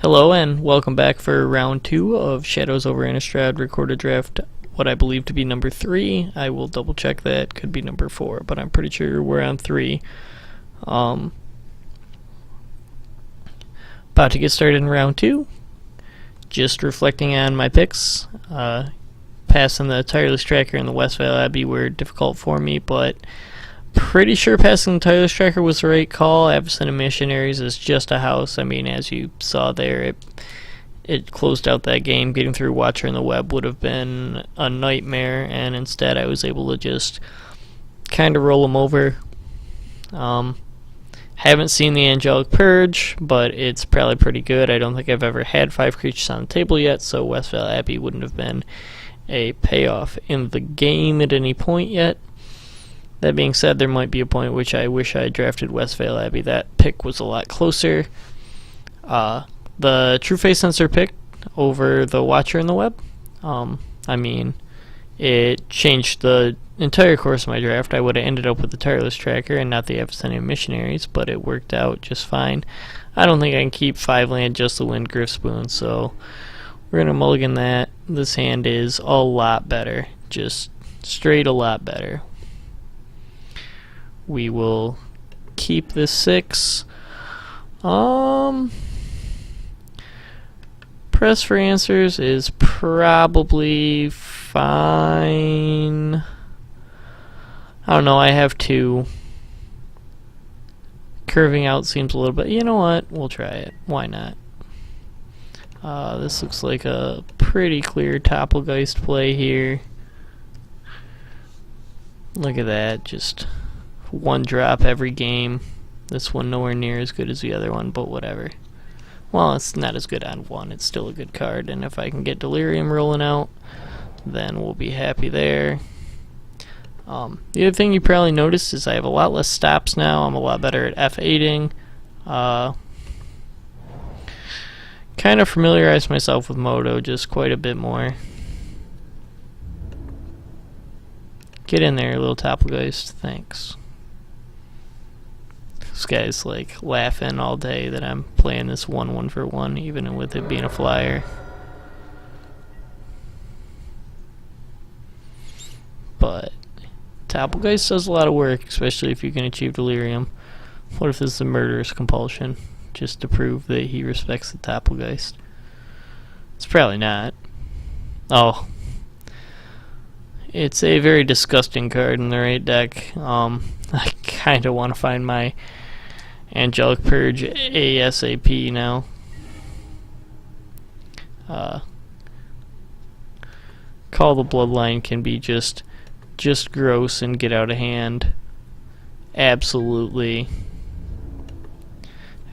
Hello and welcome back for round 2 of Shadows over Innistrad recorded draft, what I believe to be number 3. I will double check that, could be number 4, but I'm pretty sure we're on 3. About to get started in round 2. Just reflecting on my picks. Passing the Tireless Tracker and the West Vale Abbey were difficult for me, but pretty sure passing the Tireless Tracker was the right call. Abyssinian Missionaries is just a house. I mean, as you saw there, it closed out that game. Getting through Watcher in the Web would have been a nightmare, and instead I was able to just kind of roll them over. Haven't seen the Angelic Purge, but it's probably pretty good. I don't think I've ever had 5 creatures on the table yet, so West Vale Abbey wouldn't have been a payoff in the game at any point yet. That being said, there might be a point which I wish I drafted West Vale Abbey. That pick was a lot closer. The True Face Sensor pick over the Watcher in the Web. I mean, it changed the entire course of my draft. I would have ended up with the Tireless Tracker and not the Abyssinian Missionaries, but it worked out just fine. I don't think I can keep 5 land just the Wind Griffspoon, so we're going to mulligan that. This hand is a lot better. Just straight a lot better. We will keep this 6. Press for answers is probably fine. I don't know, I have 2. Curving out seems a little bit, you know what, we'll try it. Why not? This looks like a pretty clear Topplegeist play here. Look at that, just 1 drop every game. This one nowhere near as good as the other one, but whatever. Well, it's not as good on 1. It's still a good card, and if I can get Delirium rolling out, then we'll be happy there. The other thing you probably noticed is I have a lot less stops now. I'm a lot better at F8ing. Kind of familiarized myself with Moto just quite a bit more. Get in there, little Topplegeist. Thanks. This guy's like laughing all day that I'm playing this 1/1 for 1, even with it being a flyer. But Topplegeist does a lot of work, especially if you can achieve Delirium. What if this is a Murderous Compulsion, just to prove that he respects the Topplegeist? It's probably not. Oh. It's a very disgusting card in the right deck. I kind of want to find my Angelic Purge ASAP now. Call the Bloodline can be just gross and get out of hand. Absolutely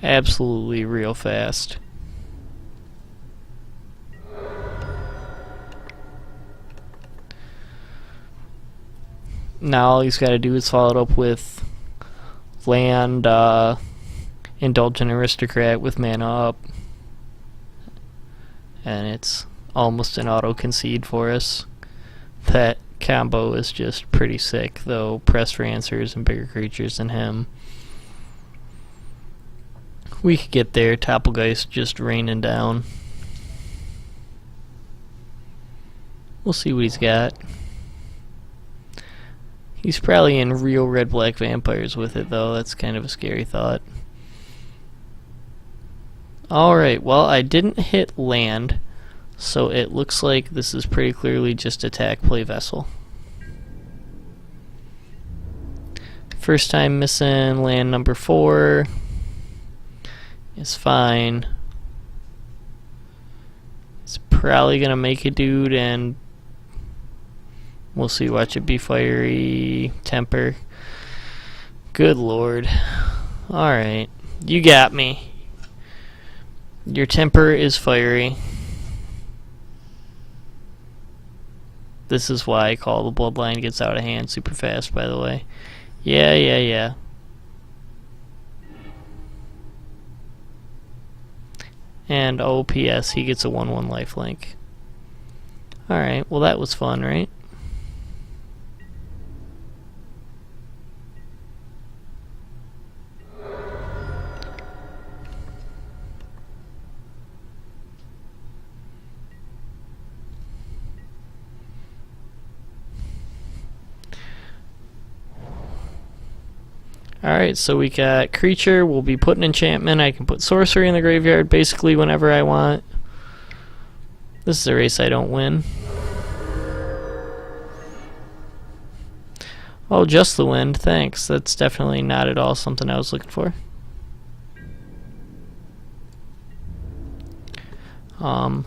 real fast. Now all he's got to do is follow it up with land, Indulgent Aristocrat with mana up, and it's almost an auto concede for us. That combo is just pretty sick, though. Press for answers and bigger creatures than him. We could get there. Topplegeist just raining down. We'll see what he's got. He's probably in real red-black vampires with it, though. That's kind of a scary thought. Alright, well, I didn't hit land, so it looks like this is pretty clearly just attack, play Vessel. First time missing land number 4 is fine. It's probably going to make a dude, and we'll see. Watch it be fiery. Temper. Good lord. Alright. You got me. Your temper is fiery. This is why I call the Bloodline gets out of hand super fast, by the way. Yeah. And oh, P.S. he gets a 1/1 lifelink. Alright, well that was fun, right? Alright, so we got creature, we'll be putting enchantment, I can put sorcery in the graveyard basically whenever I want. This is a race I don't win. Oh, just the wind, thanks. That's definitely not at all something I was looking for.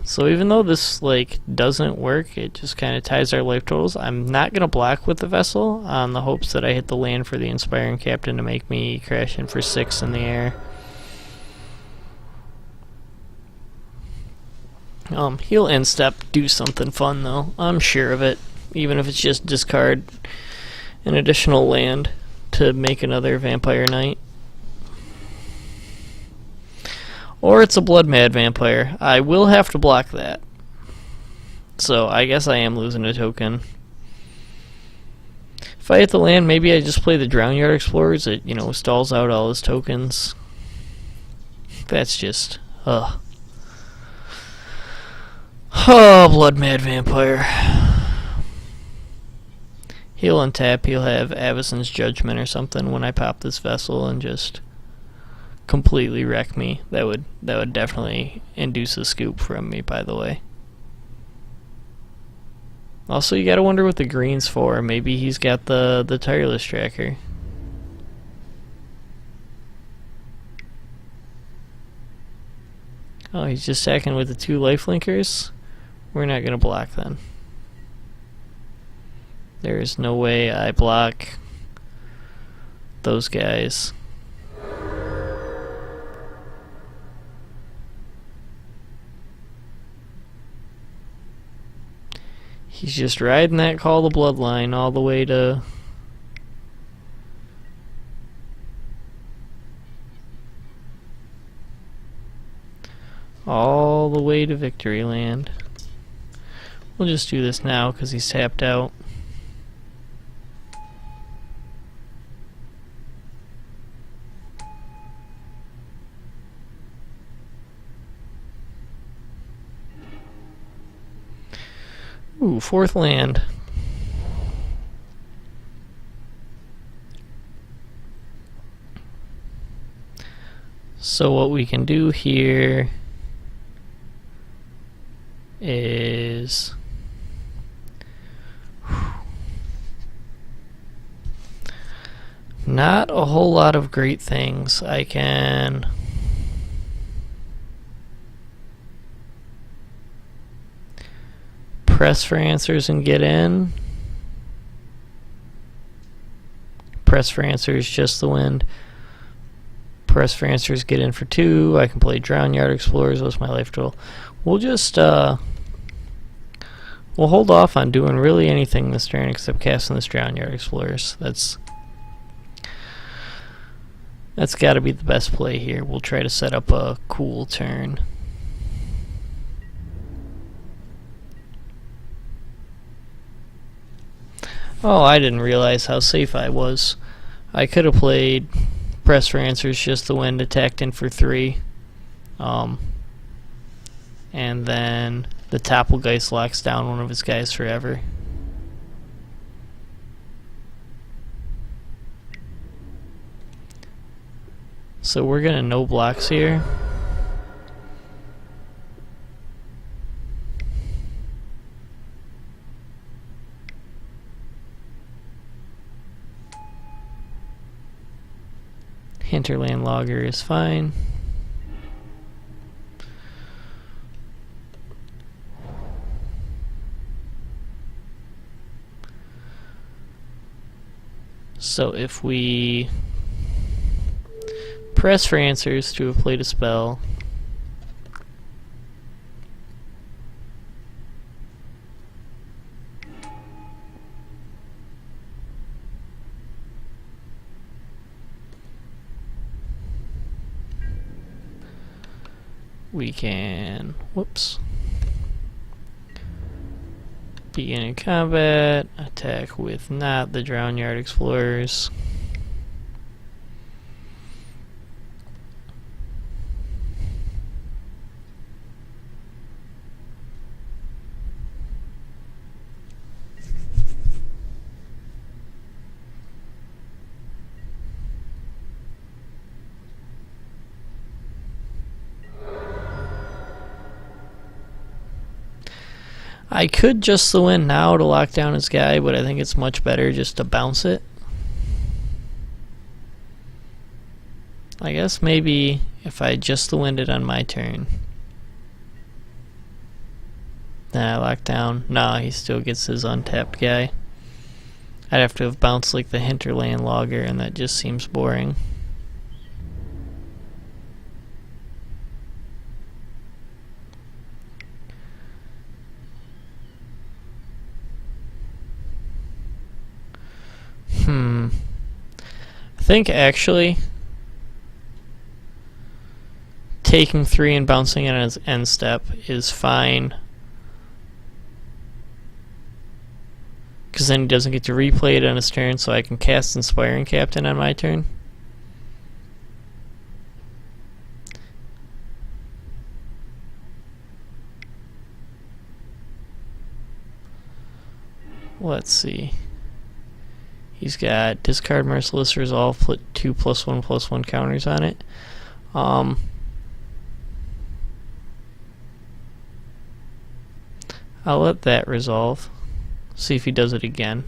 So even though this like doesn't work, it just kind of ties our life totals. I'm not gonna block with the vessel on the hopes that I hit the land for the inspiring captain to make me crash in for 6 in the air. He'll end step, do something fun though. I'm sure of it, even if it's just discard an additional land to make another Vampire Knight. Or it's a Blood Mad Vampire. I will have to block that. So I guess I am losing a token. If I hit the land, maybe I just play the Drownyard Explorers. It, you know, stalls out all his tokens. That's just, Oh, Blood Mad Vampire. He'll untap, he'll have Avacyn's Judgment or something when I pop this vessel and just completely wreck me. That would definitely induce a scoop from me, by the way. Also, you gotta wonder what the green's for. Maybe he's got the Tireless Tracker. Oh, he's just stacking with the 2 lifelinkers? We're not gonna block then. There's no way I block those guys. He's just riding that Call the Bloodline all the way to... all the way to Victory Land. We'll just do this now because he's tapped out. Ooh, 4th land. So what we can do here is not a whole lot of great things. I can press for answers and get in. Press for answers, just the wind. Press for answers, get in for 2. I can play Drownyard Explorers. What's my life total? We'll just we'll hold off on doing really anything this turn except casting this Drownyard Explorers. That's got to be the best play here. We'll try to set up a cool turn. Oh, I didn't realize how safe I was. I could have played Press for Answers, just the wind, attacked in for 3. And then the Topplegeist locks down one of his guys forever. So we're gonna no blocks here. Hinterland Logger is fine. So if we press for answers to have played a spell, we can, whoops, begin in combat, attack with not the Drownyard Explorers. I could just the win now to lock down his guy, but I think it's much better just to bounce it. I guess maybe if I just the wind it on my turn. Then I lock down. No, he still gets his untapped guy. I'd have to have bounced like the hinterland logger, and that just seems boring. I think actually taking 3 and bouncing it on his end step is fine, because then he doesn't get to replay it on his turn, so I can cast Inspiring Captain on my turn. Let's see. He's got discard Merciless Resolve, put 2+1/+1 counters on it. I'll let that resolve. See if he does it again.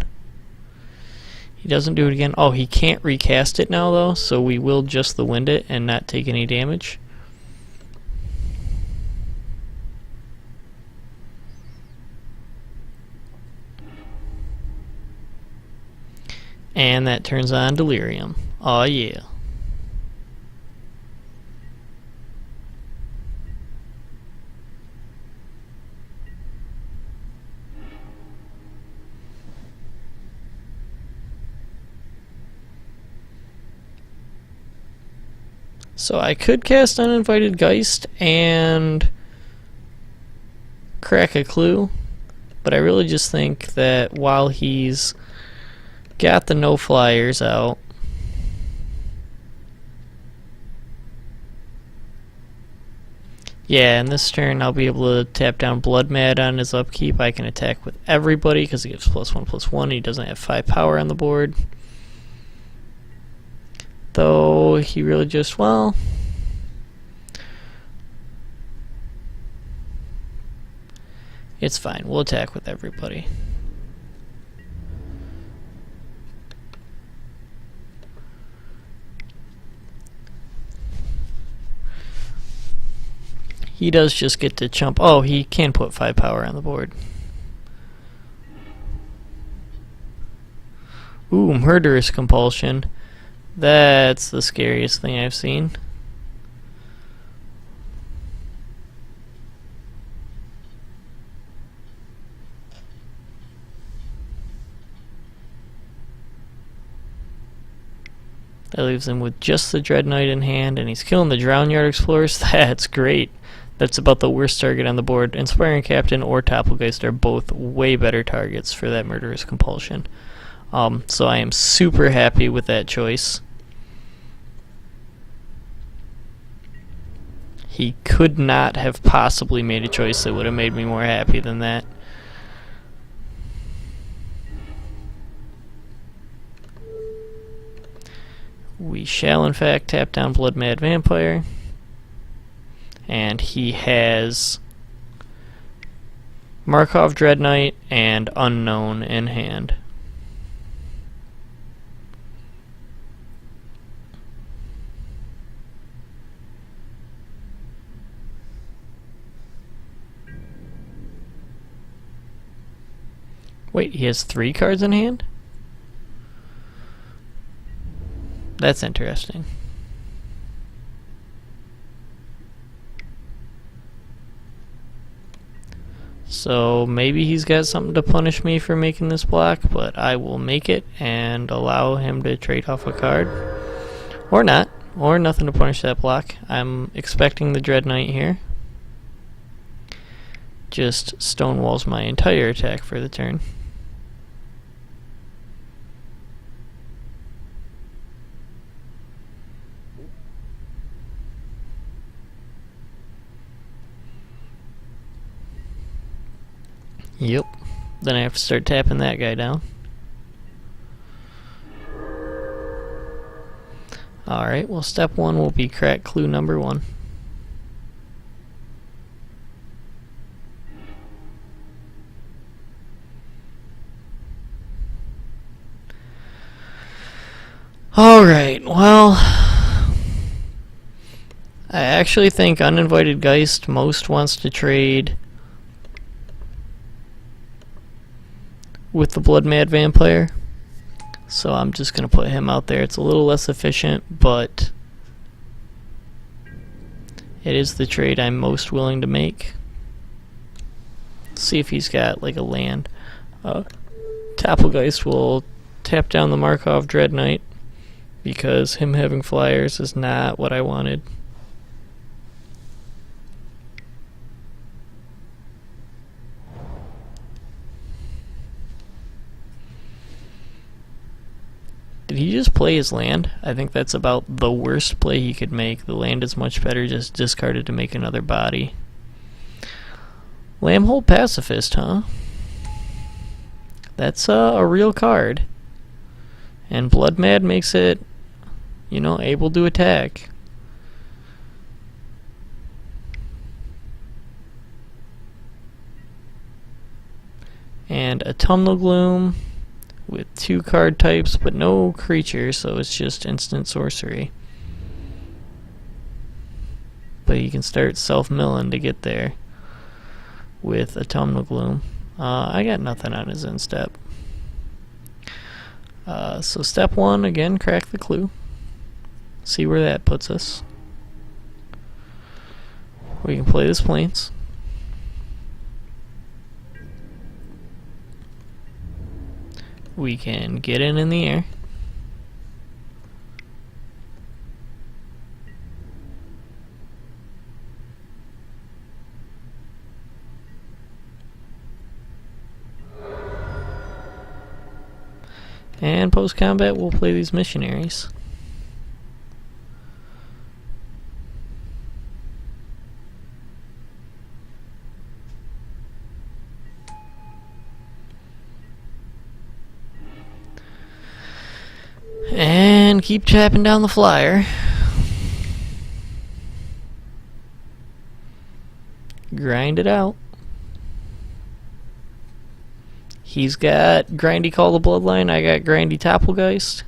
He doesn't do it again. Oh, he can't recast it now though, so we will just the wind it and not take any damage. And that turns on Delirium. Oh yeah. So I could cast Uninvited Geist and crack a clue, but I really just think that while he's got the no flyers out, yeah, and this turn I'll be able to tap down Blood Mad on his upkeep. I can attack with everybody because he gives +1/+1. He doesn't have 5 power on the board. Though he really just, well, it's fine. We'll attack with everybody. He does just get to chump. Oh, he can put 5 power on the board. Ooh, Murderous Compulsion. That's the scariest thing I've seen. That leaves him with just the Dread Knight in hand, and he's killing the Drownyard Explorers. That's great. That's about the worst target on the board. Inspiring Captain or Topplegeist are both way better targets for that Murderous Compulsion. So I am super happy with that choice. He could not have possibly made a choice that would have made me more happy than that. We shall in fact tap down Blood Mad Vampire. And he has Markov Dread Knight and Unknown in hand. Wait, he has 3 cards in hand? That's interesting. So maybe he's got something to punish me for making this block, but I will make it and allow him to trade off a card. Or not. Or nothing to punish that block. I'm expecting the Dread Knight here. Just stonewalls my entire attack for the turn. Yep. Then I have to start tapping that guy down. Alright, well step 1 will be crack clue number 1. Well, I actually think Uninvited Geist most wants to trade with the Blood Mad Vampire. So I'm just going to put him out there. It's a little less efficient, but it is the trade I'm most willing to make. Let's see if he's got like a land. Tappelgeist will tap down the Markov Dread Knight because him having flyers is not what I wanted. Did he just play his land? I think that's about the worst play he could make. The land is much better just discarded to make another body. Lambhold Pacifist, huh? That's a real card. And Blood Mad makes it, you know, able to attack. And Autumnal Gloom with 2 card types but no creatures, so it's just instant sorcery. But you can start self-milling to get there with Autumnal Gloom. I got nothing on his end step. So step 1, again, crack the clue. See where that puts us. We can play this Plains. We can get in the air. And post-combat, we'll play these missionaries. And keep chapping down the flyer. Grind it out. He's got Grindy Call the Bloodline, I got Grindy Tappelgeist.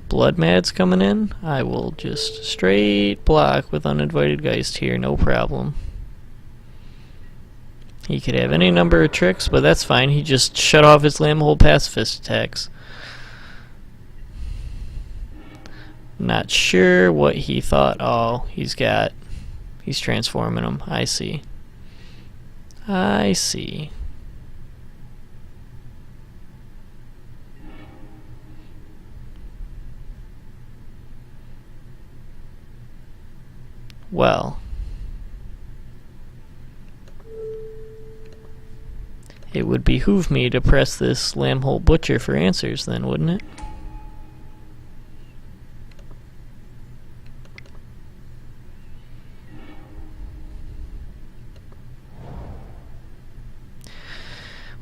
Blood Mad's coming in. I will just straight block with Uninvited Geist here, no problem. He could have any number of tricks, but that's fine. He just shut off his Lambhold Pacifist attacks. Not sure what he thought. Oh, he's transforming them. I see. I see. Well, it would behoove me to press this Lambhold Butcher for answers then, wouldn't it?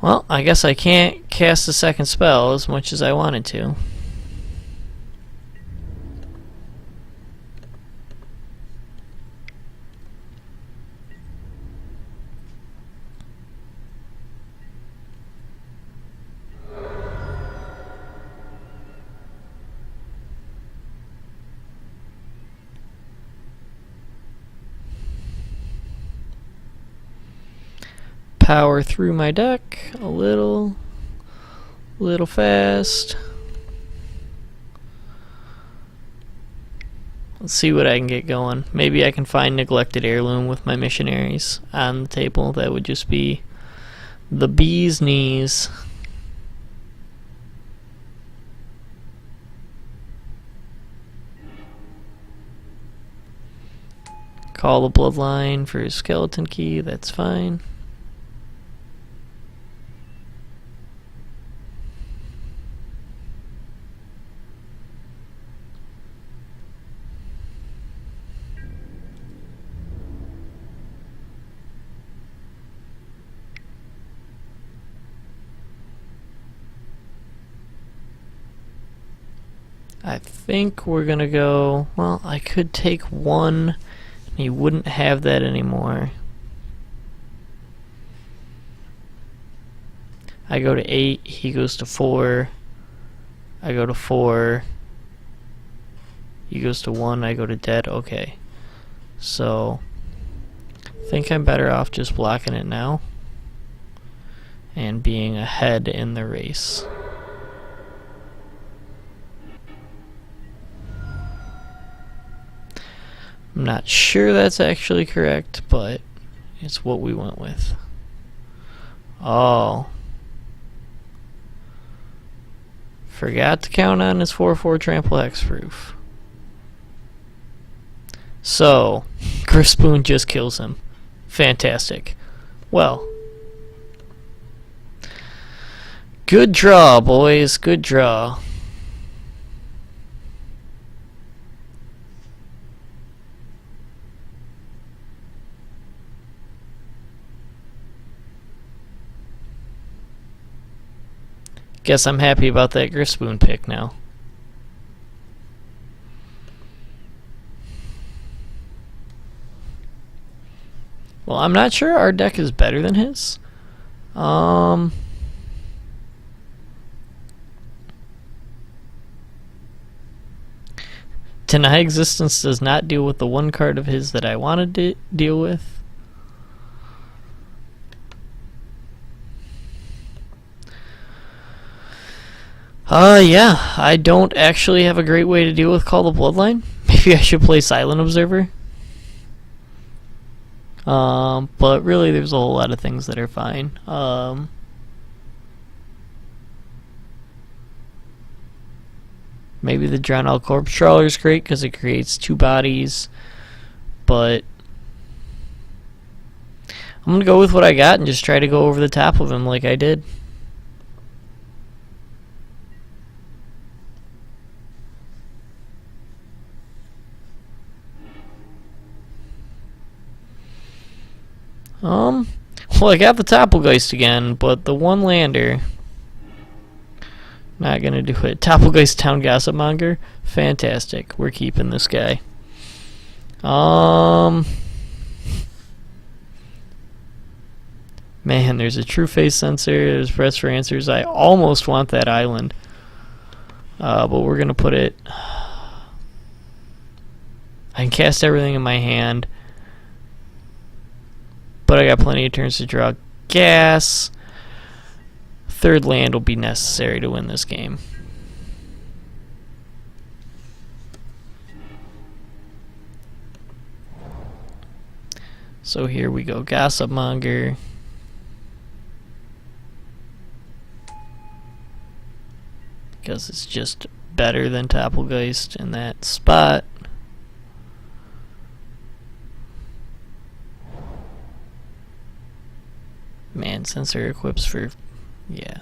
Well, I guess I can't cast a second spell as much as I wanted to. Power through my deck a little fast. Let's see what I can get going. Maybe I can find Neglected Heirloom with my missionaries on the table. That would just be the bee's knees. Call the Bloodline for his skeleton key, that's fine. I think we're gonna go, well, I could take one, and he wouldn't have that anymore. I go to 8, he goes to 4, I go to 4, he goes to 1, I go to dead. Okay. So, I think I'm better off just blocking it now and being ahead in the race. I'm not sure that's actually correct, but it's what we went with. Oh. Forgot to count on his 4-4 trample hexproof. So, Griff Spoon just kills him. Fantastic. Well. Good draw, boys. Good draw. Guess I'm happy about that Griff Spoon pick now. Well, I'm not sure our deck is better than his. Deny Existence does not deal with the one card of his that I wanted to deal with. Yeah, I don't actually have a great way to deal with Call the Bloodline. Maybe I should play Silent Observer. But really there's a whole lot of things that are fine. Maybe the Drown Out Corpse Trawler is great because it creates 2 bodies, but I'm gonna go with what I got and just try to go over the top of him like I did. Well, I got the Topplegeist again, but the one lander, not gonna do it. Topplegeist Town Gossipmonger, fantastic. We're keeping this guy. Man, there's a True Face Sensor, there's Press for Answers. I almost want that island. But we're gonna put it, I can cast everything in my hand, but I got plenty of turns to draw gas. 3rd land will be necessary to win this game. So here we go, Gossipmonger. Because it's just better than Topplegeist in that spot. Man, Sensor equips for, yeah.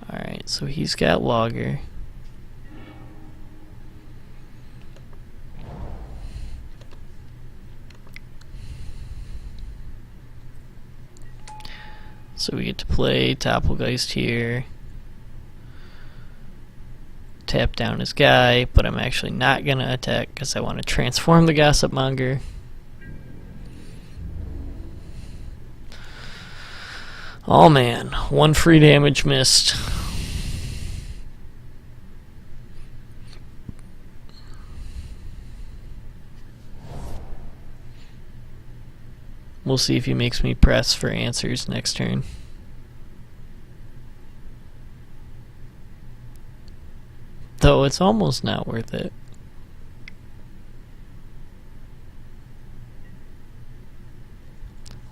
Alright, so he's got Logger. So we get to play Topplegeist here. Tap down his guy, but I'm actually not going to attack because I want to transform the Gossipmonger. Oh man, 1 free damage missed. We'll see if he makes me press for answers next turn. Though it's almost not worth it.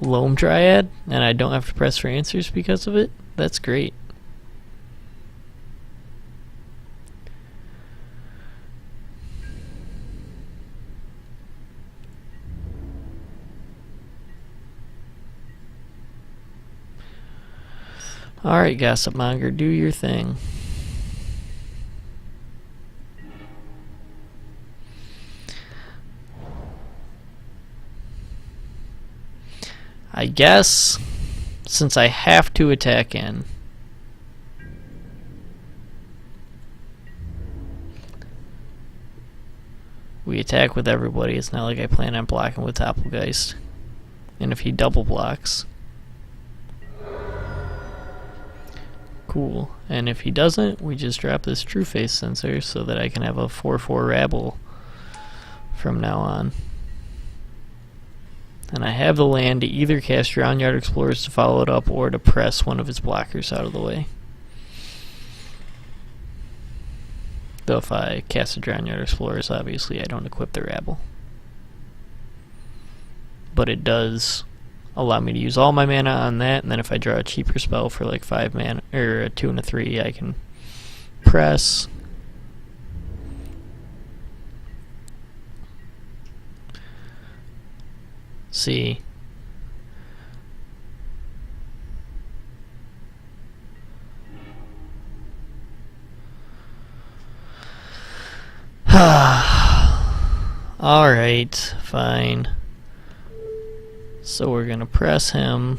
Loam Dryad, and I don't have to press for answers because of it. That's great. Alright, Gossipmonger, do your thing. I guess, since I have to attack in, we attack with everybody. It's not like I plan on blocking with Doppelgeist. And if he double blocks, cool. And if he doesn't, we just drop this True Face sensor so that I can have a 4/4 Rabble from now on. And I have the land to either cast Drown Yard Explorers to follow it up or to press one of his blockers out of the way. Though if I cast a Drown Yard Explorers, obviously I don't equip the Rabble. But it does allow me to use all my mana on that, and then if I draw a cheaper spell for like 5 mana, or a 2 and a 3, I can press. See. Alright, fine. So we're gonna press him.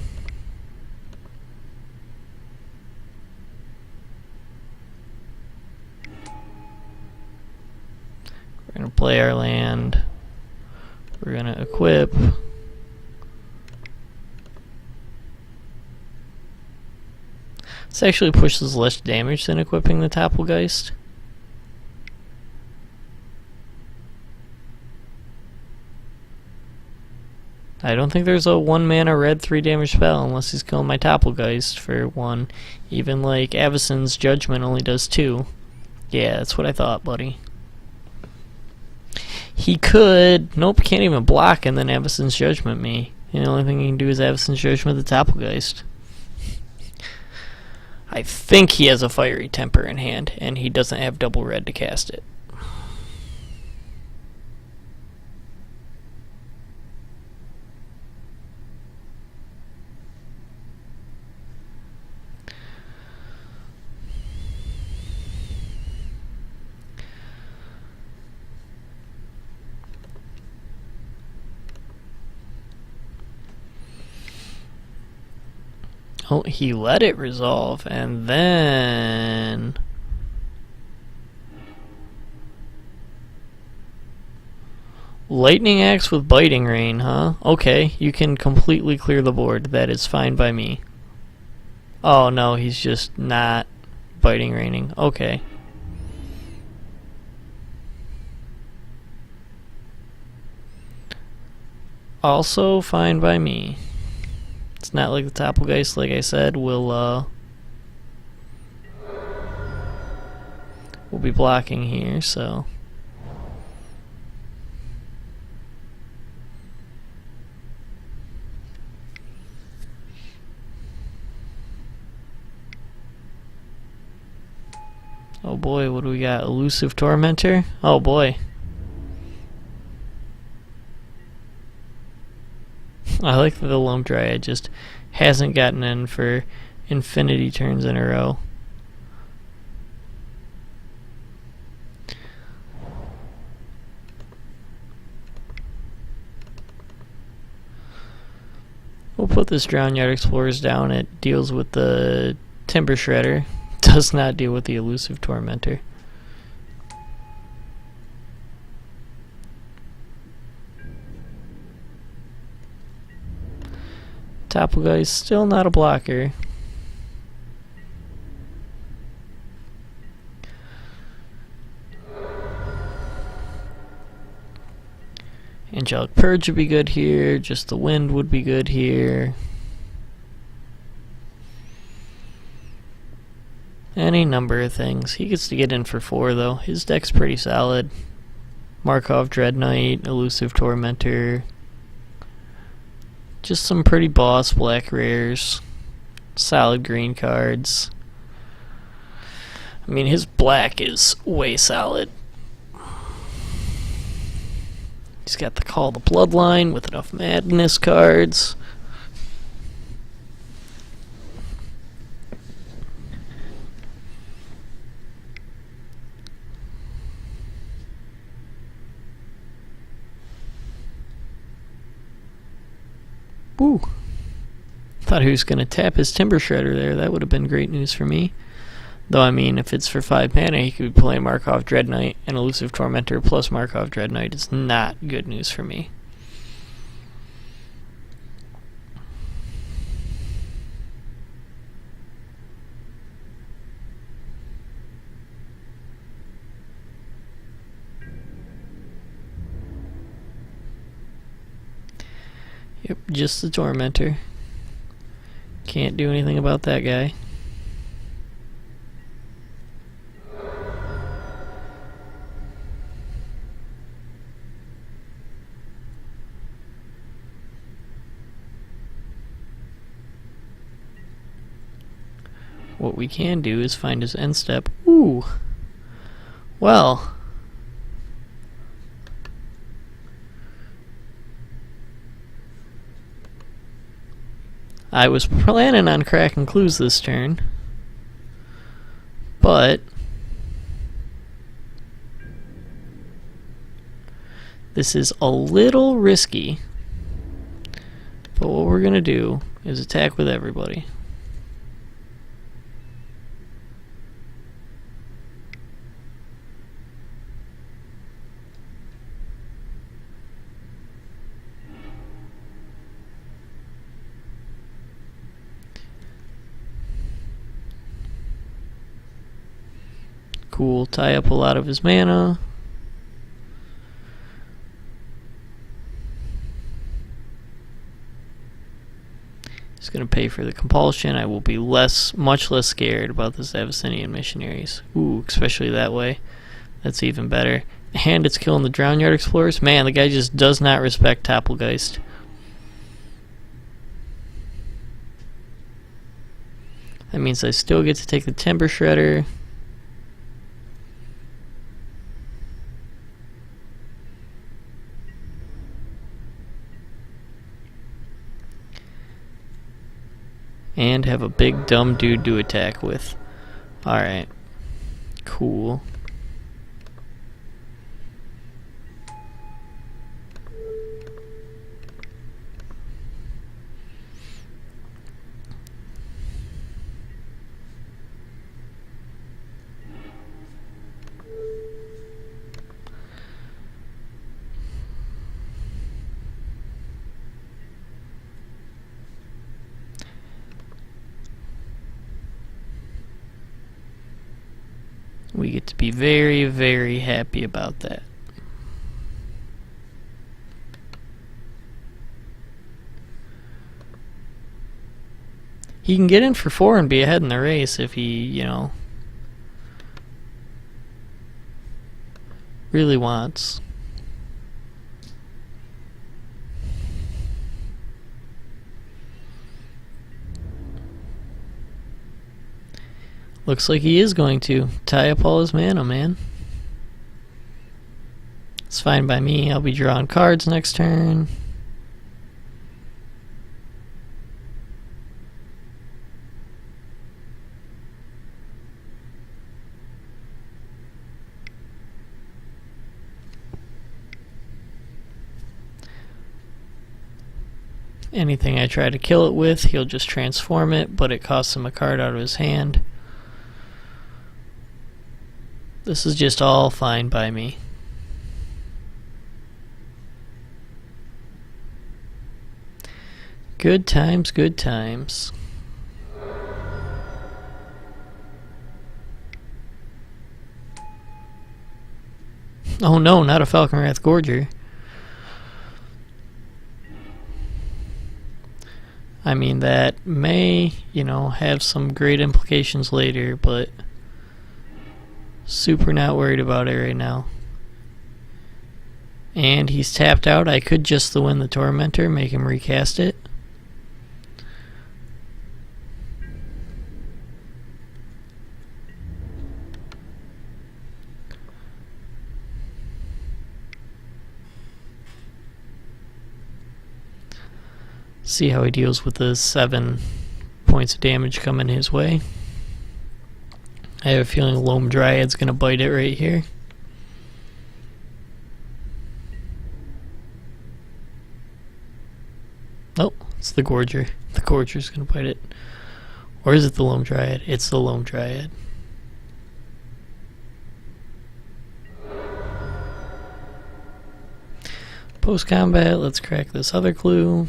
We're gonna play our land. We're gonna equip. This actually pushes less damage than equipping the Doppelgeist. I don't think there's a 1 mana red 3 damage spell unless he's killing my Doppelgeist for 1. Even like Avacyn's Judgment only does 2. Yeah, that's what I thought, buddy. He could. Nope, can't even block and then Avacyn's Judgment me. The only thing he can do is Avacyn's Judgment the Doppelgeist. I think he has a Fiery Temper in hand, and he doesn't have double red to cast it. Oh, he let it resolve, and then... Lightning Axe with Biting Rain, huh? Okay, you can completely clear the board. That is fine by me. Oh, no, he's just not Biting Raining. Okay. Also fine by me. It's not like the Doppelgeist, like I said, will be blocking here, so... Oh boy, what do we got? Elusive Tormentor? Oh boy. I like that the Lone Dryad just hasn't gotten in for infinity turns in a row. We'll put this Drown Yard Explorers down. It deals with the Timber Shredder. Does not deal with the Elusive Tormentor. Doppelgeist still not a blocker. Angelic Purge would be good here. Just the Wind would be good here. Any number of things. He gets to get in for 4 though. His deck's pretty solid. Markov Dread Knight, Elusive Tormentor. Just some pretty boss black rares. Solid green cards. I mean, his black is way solid. He's got the Call the Bloodline with enough Madness cards. Woo. Thought he was going to tap his Timber Shredder there. That would have been great news for me. Though, I mean, if it's for 5 mana, he could play Markov Dread Knight, and Elusive Tormentor plus Markov Dread Knight is not good news for me. Yep, just the Tormentor. Can't do anything about that guy. What we can do is find his end step. Ooh. Well. I was planning on cracking clues this turn, but this is a little risky. But what we're going to do is attack with everybody. Cool, tie up a lot of his mana. He's going to pay for the compulsion. I will be much less scared about this Abyssinian Missionaries. Ooh, especially that way. That's even better. And it's killing the Drownyard Explorers. Man, the guy just does not respect Topplegeist. That means I still get to take the Timber Shredder. And have a big dumb dude to attack with. Alright. Cool. We get to be very, very happy about that. He can get in for 4 and be ahead in the race if he, you know, really wants. Looks like he is going to tie up all his mana, man. It's fine by me. I'll be drawing cards next turn. Anything I try to kill it with, he'll just transform it, but it costs him a card out of his hand. This is just all fine by me. Good times, good times. Oh no, not a Falconwrath Gorger. I mean, that may, you know, have some great implications later, but super not worried about it right now. And he's tapped out. I could just win the Tormentor, make him recast it. See how he deals with the 7 points of damage coming his way. I have a feeling Loam Dryad's gonna bite it right here. Oh, it's the Gorger. The Gorger's gonna bite it. Or is it the Loam Dryad? It's the Loam Dryad. Post-combat, let's crack this other clue.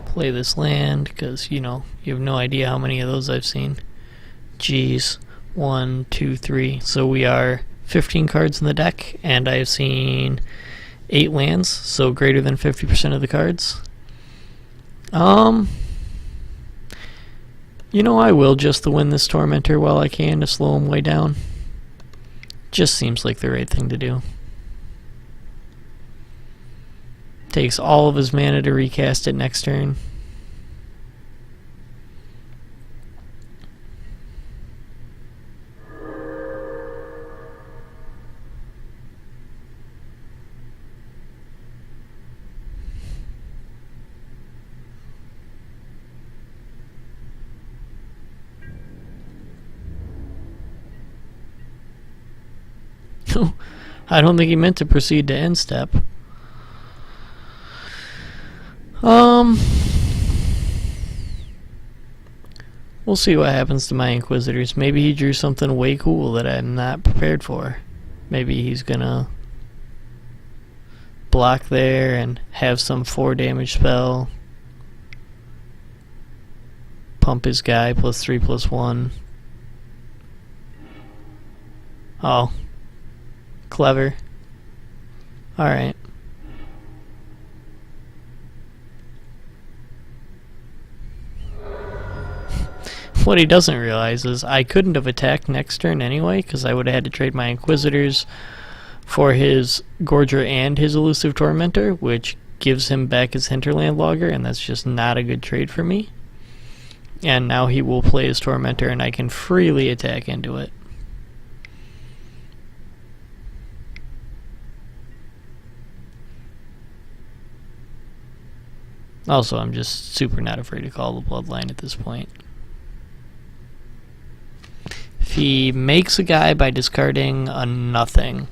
Play this land, because, you know, you have no idea how many of those I've seen. Jeez. 1, 2, 3. So we are 15 cards in the deck, and I have seen 8 lands, so greater than 50% of the cards. You know, I will just to win this Tormentor while I can to slow him way down. Just seems like the right thing to do. Takes all of his mana to recast it next turn. I don't think he meant to proceed to end step. We'll see what happens to my Inquisitors. Maybe he drew something way cool that I'm not prepared for. Maybe he's gonna block there and have some 4 damage spell. Pump his guy +3/+1. Oh. Clever. Alright. What he doesn't realize is I couldn't have attacked next turn anyway, because I would have had to trade my Inquisitors for his Gorger and his Elusive Tormentor, which gives him back his Hinterland Logger, and that's just not a good trade for me. And now he will play his Tormentor, and I can freely attack into it. Also, I'm just super not afraid to call the Bloodline at this point. If he makes a guy by discarding a nothing,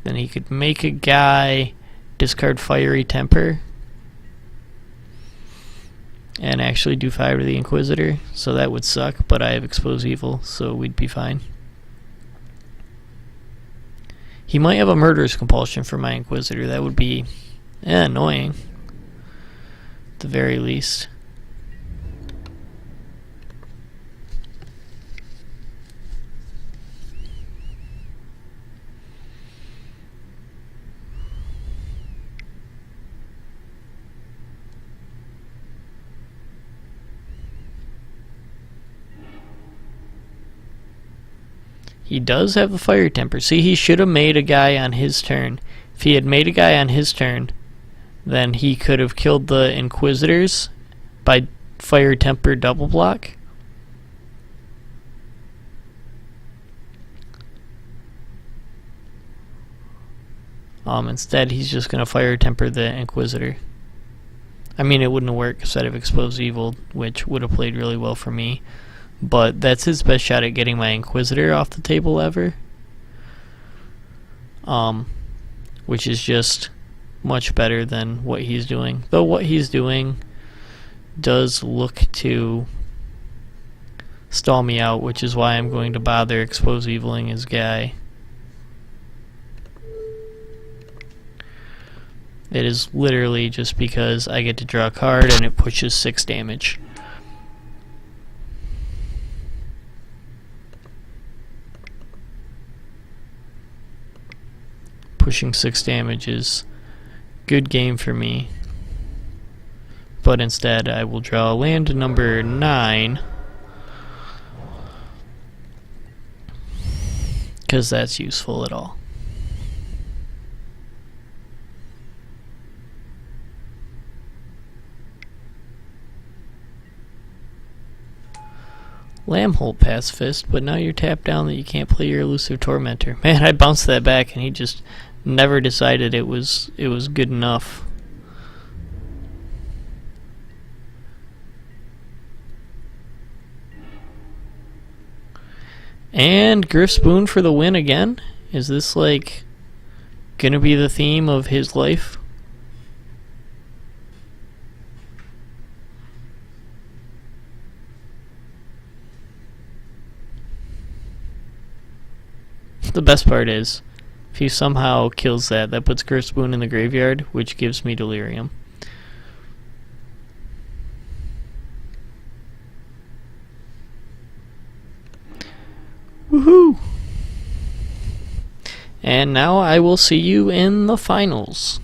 then he could make a guy discard Fiery Temper and actually do 5 to the Inquisitor, so that would suck, but I have Expose Evil, so we'd be fine. He might have a Murderous Compulsion for my Inquisitor. That would be annoying, at the very least. He does have a Fire Temper. See, he should have made a guy on his turn. If he had made a guy on his turn, then he could have killed the Inquisitors by Fire Temper double block. Instead, he's just going to Fire Temper the Inquisitor. I mean, it wouldn't have worked instead of Expose Evil, which would have played really well for me. But that's his best shot at getting my Inquisitor off the table ever. Which is just much better than what he's doing. Though what he's doing does look to stall me out, which is why I'm going to bother Expose Eviling his guy. It is literally just because I get to draw a card and it pushes 6 damage. Pushing 6 damage is good game for me. But instead I will draw land number 9. Because that's useful at all. Lambholt Pacifist, but now you're tapped down that you can't play your Elusive Tormentor. Man, I bounced that back and he just never decided it was good enough. And Griff Spoon for the win again? Is this like gonna be the theme of his life? The best part is If he somehow kills that, that puts Cursed Boon in the graveyard, which gives me Delirium. Woohoo! And now I will see you in the finals.